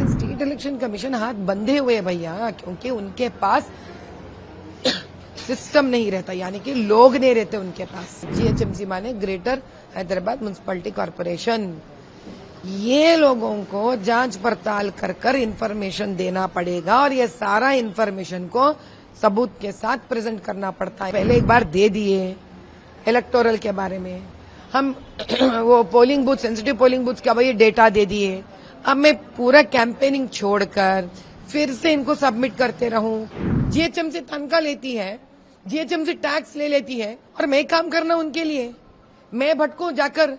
State election commission हाथ बंधे हुए भैया, क्योंकि उनके पास सिस्टम नहीं रहता, यानी कि लोग नहीं रहते उनके पास। जीएचएमसी माने ग्रेटर हैदराबाद म्युनिसिपैलिटी कॉरपोरेशन। ये लोगों को जांच पड़ताल कर कर इन्फॉर्मेशन देना पड़ेगा और ये सारा इन्फॉर्मेशन को सबूत के साथ प्रेजेंट करना पड़ता है। पहले एक बार दे दिए इलेक्टोरल के बारे में, हम वो polling booth, sensitive polling booth का भाई डेटा दे दिए। अब मैं पूरा कैंपेनिंग छोड़कर फिर से इनको सबमिट करते रहूं। जीएचएमसी तनख्वाह लेती है, जीएचएमसी टैक्स ले लेती है और मैं काम करना उनके लिए। मैं भटकूं जाकर,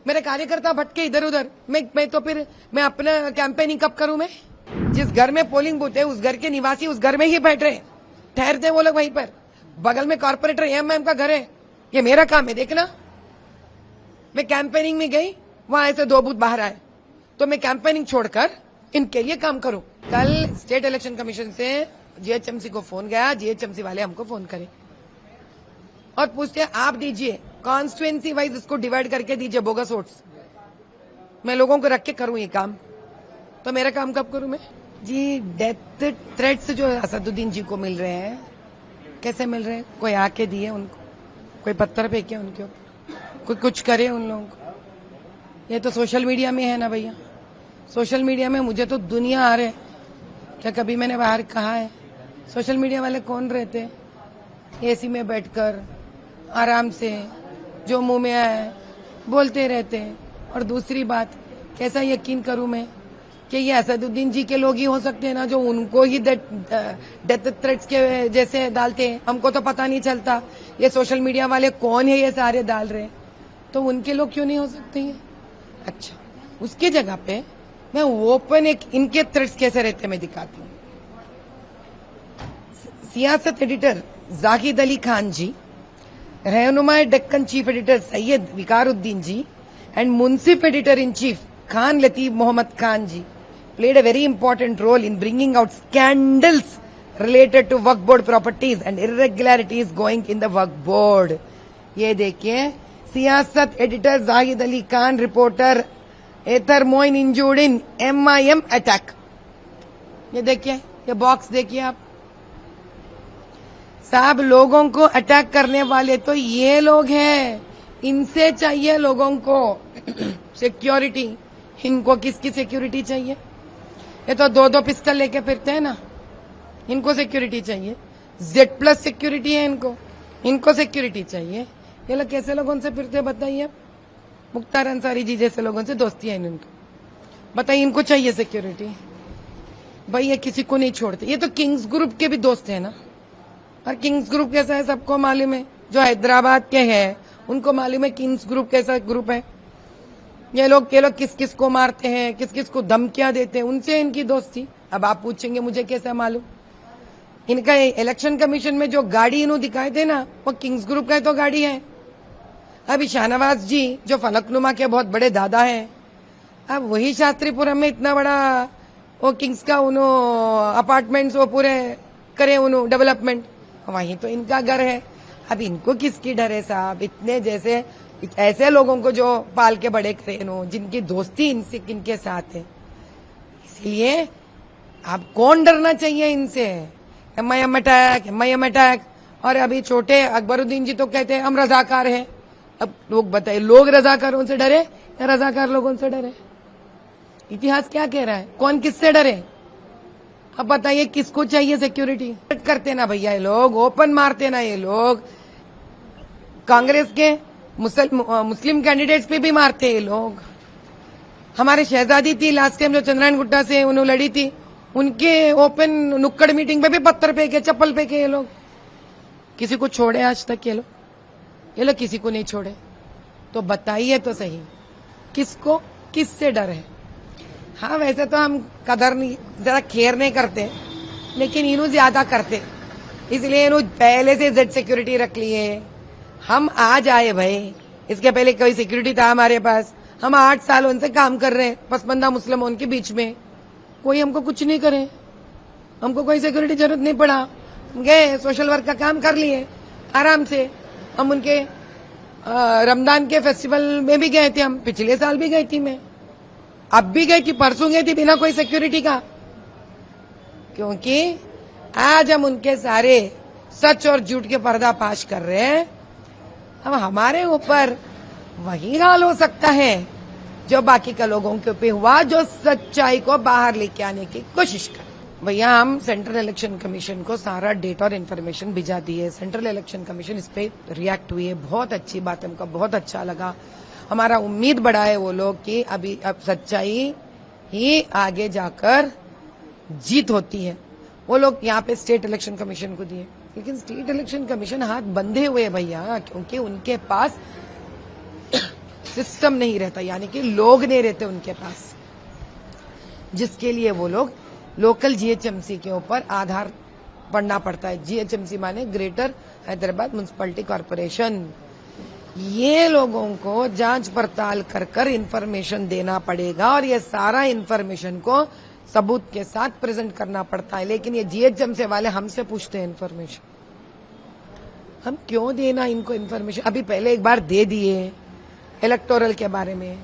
मेरे कार्यकर्ता भटके इधर उधर, मैं तो फिर मैं अपना कैंपेनिंग कब करूं? मैं जिस घर में पोलिंग बूथ है उस घर के निवासी उस घर में ही बैठ रहे, ठहरते वो लोग वहीं पर। बगल में कॉर्पोरेटर एमएम का घर है, ये मेरा काम है देखना। मैं कैंपेनिंग में गई, वहां ऐसे 2 बूथ बाहर आए, तो मैं कैंपेनिंग छोड़कर इनके लिए काम करूं। कल स्टेट इलेक्शन कमीशन से जीएचएमसी को फोन गया, जीएचएमसी वाले हमको फोन करे और पूछते आप दीजिए कॉन्स्टिट्यूएंसी वाइज इसको डिवाइड करके दीजिए बोगस वोट्स। मैं लोगों को रख के करूं ये काम, तो मेरा काम कब करूं मैं? जी, डेथ थ्रेट्स जो असदुद्दीन जी को मिल रहे हैं, कैसे मिल रहे हैं? कोई आके दिए उनको, कोई पत्थर फेंके उनके ऊपर, कोई कुछ करे उन लोगों को। ये तो सोशल मीडिया में है ना भैया, सोशल मीडिया में मुझे तो दुनिया आ रहे। क्या कभी मैंने बाहर कहा है? सोशल मीडिया वाले कौन रहते? एसी में बैठकर आराम से जो मुंह में आए बोलते रहते हैं। और दूसरी बात, कैसा यकीन करूं मैं कि ये असदुद्दीन जी के लोग ही हो सकते हैं ना, जो उनको ही डेथ थ्रेट्स के जैसे डालते हैं। हमको तो पता नहीं चलता ये सोशल मीडिया वाले कौन है, ये सारे डाल रहे हैं, तो उनके लोग क्यों नहीं हो सकते हैं? अच्छा, उसकी जगह पे मैं ओपन एक इनके थ्रेट्स कैसे रहते मैं दिखाती हूँ। Siasat editor Zahid Ali Khan ji, Rahnuma Deccan chief editor Syed Vicaruddin ji and Munsif Editor-in-Chief Khan Lateef Mohammad Khan ji played a very important role in bringing out scandals related to Waqf Board properties and irregularities going in the Waqf Board. ये देखिए, सियासत editor Zahid Ali Khan, reporter एथर Moin injured इन MIM attack. ये देखिए, ये box देखिए आप साहब। लोगों को अटैक करने वाले तो ये लोग हैं, इनसे चाहिए लोगों को सिक्योरिटी। इनको किसकी सिक्योरिटी चाहिए? ये तो 2-2 पिस्टल लेके फिरते हैं ना, इनको सिक्योरिटी चाहिए। Z+ सिक्योरिटी है इनको सिक्योरिटी चाहिए। ये लोग कैसे लोगों से फिरते बताइए? मुख्तार अंसारी जी जैसे लोगों से दोस्ती है इनको, बताइए इनको चाहिए सिक्योरिटी? भाई ये किसी को नहीं छोड़ते। ये तो किंग्स ग्रुप के भी दोस्त है ना, और किंग्स ग्रुप कैसा है सबको मालूम है। जो हैदराबाद के हैं उनको मालूम है किंग्स ग्रुप कैसा ग्रुप है। ये लोग किस किस को मारते हैं, किस किस को धमकियां देते हैं, उनसे इनकी दोस्ती। अब आप पूछेंगे मुझे कैसा मालूम? इनका इलेक्शन कमीशन में जो गाड़ी इन्होंने दिखाए थे ना, वो किंग्स ग्रुप का तो गाड़ी है। अभी शाहनवाज जी जो फलकनुमा के बहुत बड़े दादा हैं, अब वही शास्त्रीपुरम में इतना बड़ा वो किंग्स का उन्होंने अपार्टमेंट्स वो पूरे करे उन्होंने डेवलपमेंट, वहीं तो इनका घर है। अब इनको किसकी डर है साहब? इतने जैसे ऐसे लोगों को जो पाल के बड़े करे जिनकी दोस्ती इनसे इनके साथ है। इसलिए आप कौन डरना चाहिए इनसे? MIM attack. और अभी छोटे अकबरुद्दीन जी तो कहते हैं हम रजाकार हैं। अब लोग बताइए, लोग रजाकारों से डरे या रजाकार लोगों से डरे? इतिहास क्या कह रहा है? कौन किससे डरे? अब बताइए किसको चाहिए सिक्योरिटी? करते ना भैया ये लोग, ओपन मारते ना ये लोग। कांग्रेस के मुस्लिम कैंडिडेट्स पे भी मारते ये लोग। हमारे शहजादी थी लास्ट टाइम जो चंद्रायन गुट्टा से उन्होंने लड़ी थी, उनके ओपन नुक्कड़ मीटिंग पे भी पत्थर फेंके, चप्पल फेंके ये लोग। किसी को छोड़े आज तक ये लोग किसी को नहीं छोड़े। तो बताइए तो सही, किसको किससे डर है? हाँ, वैसे तो हम कदर नहीं, जरा खेर नहीं करते, लेकिन इन्हों ज्यादा करते, इसलिए इन्हों पहले से Z सिक्योरिटी रख लिए। हम आज आए भाई, इसके पहले कोई सिक्योरिटी था हमारे पास? हम 8 साल उनसे काम कर रहे हैं, पसमंदा मुसलमानों के बीच में। कोई हमको कुछ नहीं करे, हमको कोई सिक्योरिटी जरूरत नहीं पड़ा। गए सोशल वर्क का काम कर लिए आराम से। हम उनके रमजान के फेस्टिवल में भी गए थे, हम पिछले साल भी गई थी मैं। अब भी गए कि परसों गई थी बिना कोई सिक्योरिटी का, क्योंकि आज हम उनके सारे सच और झूठ के पर्दाफाश कर रहे हैं। अब हमारे ऊपर वही हाल हो सकता है जो बाकी के लोगों के ऊपर हुआ, जो सच्चाई को बाहर लेके आने की कोशिश कर। भैया हम सेंट्रल इलेक्शन कमीशन को सारा डेटा और इन्फॉर्मेशन भिजा दिए। सेंट्रल इलेक्शन कमीशन इस पे रिएक्ट हुई है, बहुत अच्छी बात है, हमको बहुत अच्छा लगा। हमारा उम्मीद बढ़ा है वो लोग कि अब सच्चाई ही आगे जाकर जीत होती है। वो लोग यहाँ पे स्टेट इलेक्शन कमीशन को दिए, लेकिन स्टेट इलेक्शन कमीशन हाथ बंधे हुए है भैया, क्योंकि उनके पास सिस्टम नहीं रहता, यानी कि लोग नहीं रहते उनके पास, जिसके लिए वो लोग लोकल जीएचएमसी के ऊपर आधार पढ़ना पड़ता है। जीएचएमसी माने ग्रेटर हैदराबाद म्युनिसिपैलिटी कॉर्पोरेशन। ये लोगों को जांच पड़ताल कर कर इन्फॉर्मेशन देना पड़ेगा और ये सारा इन्फॉर्मेशन को सबूत के साथ प्रेजेंट करना पड़ता है। लेकिन ये जीएचएमसी वाले हमसे पूछते हैं इन्फॉर्मेशन, हम क्यों देना इनको इन्फॉर्मेशन? अभी पहले एक बार दे दिए इलेक्टोरल के बारे में,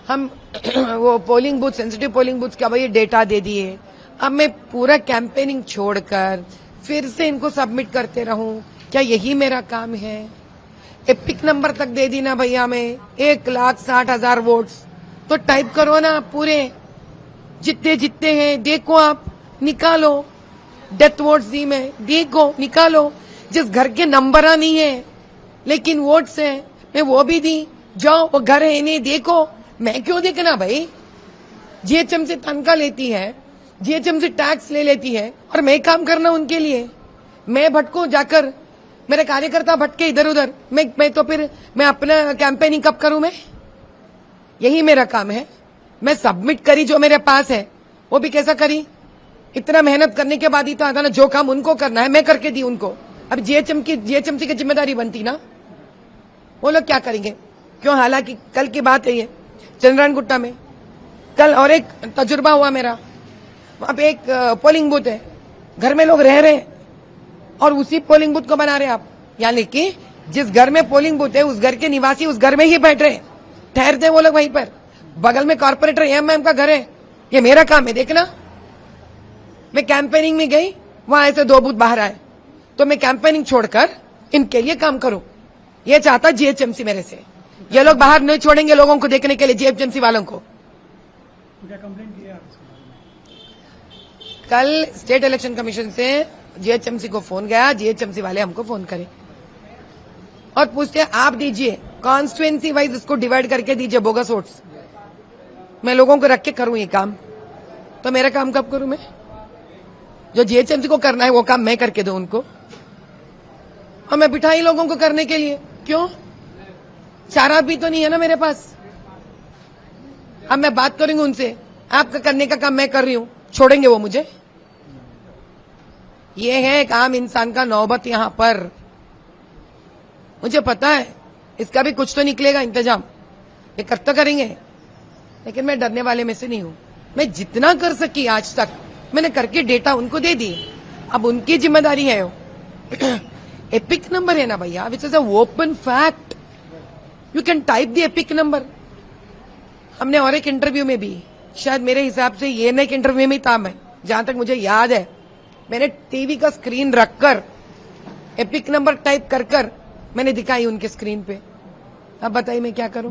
हम वो polling booth, sensitive polling booth का भाई डेटा दे दिए। अब मैं पूरा कैंपेनिंग छोड़कर फिर से इनको सबमिट करते रहूं, क्या यही मेरा काम है? एपिक नंबर तक दे दी ना भैया, मैं 1,60,000 वोट्स तो टाइप करो ना पूरे, जितने जितने हैं देखो, आप निकालो। डेथ वोट्स दी मैं, देखो निकालो। जिस घर के नंबर नहीं है लेकिन वोट्स है, मैं वो भी दी, जाओ वो घर है नहीं, देखो। मैं क्यों देखना भाई? जीएचएमसी तनख्वाह लेती है, जीएचएमसी टैक्स ले लेती है और मैं काम करना उनके लिए। मैं भटकू जाकर, मेरे कार्यकर्ता भटके इधर उधर, मैं तो फिर मैं अपना कैंपेनिंग कब करूं? मैं यही मेरा काम है। मैं सबमिट करी जो मेरे पास है, वो भी कैसा करी? इतना मेहनत करने के बाद ही तो आता ना, जो काम उनको करना है मैं करके दी उनको। अब जीएचएमसी की जिम्मेदारी बनती ना, वो लोग क्या करेंगे? क्यों? हालांकि कल की बात है ये, चंद्रायणगुट्टा में कल और एक तजुर्बा हुआ मेरा। वहां पे एक पोलिंग बूथ है, घर में लोग रह रहे हैं और उसी पोलिंग बूथ को बना रहे आप, यानी कि जिस घर में पोलिंग बूथ है उस घर के निवासी उस घर में ही बैठ रहे, ठहरते वो लोग वहीं पर। बगल में कॉर्पोरेटर एमएम का घर है, ये मेरा काम है देखना। मैं कैंपेनिंग में गई, वहां ऐसे 2 बूथ बाहर आए, तो मैं कैंपेनिंग छोड़कर इनके लिए काम करूं, ये चाहता जीएचएमसी मेरे से। ये लोग बाहर नहीं छोड़ेंगे लोगों को देखने के लिए, जीएचएमसी वालों को। क्या कंप्लेंट किया? कल स्टेट इलेक्शन कमीशन से जीएचएमसी को फोन गया, जीएचएमसी वाले हमको फोन करे और पूछते आप दीजिए कॉन्स्टिट्यूएंसी वाइज इसको डिवाइड करके दीजिए बोगस वोट्स। मैं लोगों को रख के करूं ये काम, तो मेरा काम कब करूं मैं? जो जीएचएमसी को करना है वो काम मैं करके दूं उनको, और मैं बिठाई लोगों को करने के लिए। क्यों? चारा भी तो नहीं है ना मेरे पास। अब मैं बात करूंगी उनसे, आपका करने का काम मैं कर रही हूं, छोड़ेंगे वो मुझे? ये है एक आम इंसान का नौबत यहां पर। मुझे पता है इसका भी कुछ तो निकलेगा इंतजाम, ये कर तो करेंगे, लेकिन मैं डरने वाले में से नहीं हूं। मैं जितना कर सकी आज तक मैंने करके डेटा उनको दे दी, अब उनकी जिम्मेदारी है। एपिक नंबर है ना भैया, which is a open fact, you can type the epic number. हमने और एक इंटरव्यू में भी, शायद मेरे हिसाब से ये एक इंटरव्यू में था, मैं जहां तक मुझे याद है, मैंने टीवी का स्क्रीन रखकर एपिक नंबर टाइप कर मैंने दिखाई उनके स्क्रीन पे। अब बताइए मैं क्या करूं?